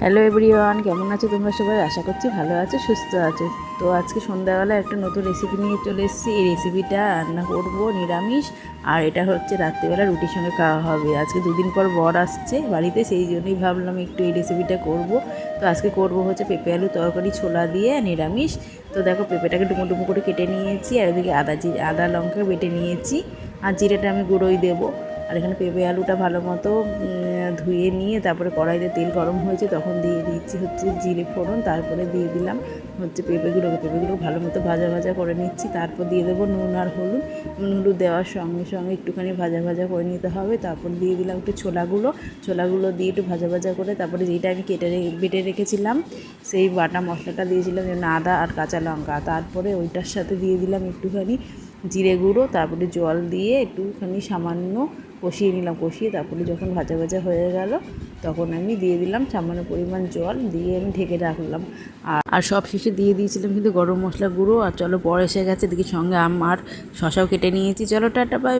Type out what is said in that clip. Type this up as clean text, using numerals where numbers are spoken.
Hello everyone, কেমন আছো তোমরা সবাই? আশা করছি ভালো আছো, সুস্থ আছো। তো আজকে সন্ধ্যাবেলা একটা নতুন রেসিপি নিয়ে চলে এসেছি। এই রেসিপিটা রান্না করব নিরামিষ, আর এটা হচ্ছে রাত্রিবেলা রুটির সঙ্গে খাওয়া হবে। আজকে দুদিন পর বর আসছে বাড়িতে, সেই জন্যই ভাবলাম একটু এই রেসিপিটা করব। তো আজকে করব হচ্ছে পেঁপে আলু তরকারি ছোলা দিয়ে নিরামিষ। তো দেখো, পেঁপেটাকে ডুমো ডুমো করে কেটে নিয়েছি, আর এদিকে আদা লঙ্কা বেটে নিয়েছি, আর জিরেটা আমি গুঁড়োই দেবো। আর এখানে পেঁপে আলুটা ভালো মতো ধুয়ে নিয়ে তারপরে কড়াইতে তেল গরম হয়েছে, তখন দিয়ে দিচ্ছি হচ্ছে জিরে ফোড়ন, তারপরে দিয়ে দিলাম হচ্ছে পেঁপেগুলো ভালো মতো ভাজা ভাজা করে নিচ্ছি। তারপর দিয়ে দেবো নুন আর হলুদ দেওয়ার সঙ্গে সঙ্গে একটুখানি ভাজা ভাজা করে নিতে হবে। তারপর দিয়ে দিলাম একটু ছোলাগুলো দিয়ে একটু ভাজা ভাজা করে, তারপরে যেটা আমি বেটে রেখেছিলাম সেই বাটা মশলাটা দিয়েছিলাম, যেমন আদা আর কাঁচা লঙ্কা। তারপরে ওইটার সাথে দিয়ে দিলাম একটুখানি জিরে গুঁড়ো, তারপরে জল দিয়ে একটুখানি সামান্য কষিয়ে নিলাম। কষিয়ে তারপরে যখন ভাজা ভাজা হয়ে গেল, তখন আমি দিয়ে দিলাম সামান্য পরিমাণ জল, দিয়ে আমি ঢেকে রাখলাম। আর সব শেষে দিয়ে দিয়েছিলাম কিন্তু গরম মশলা গুঁড়ো। আর চলো, পর এসে গেছে, এদিকে সঙ্গে আম আর শশাও কেটে নিয়েছি। চলো, টাটা, বাই।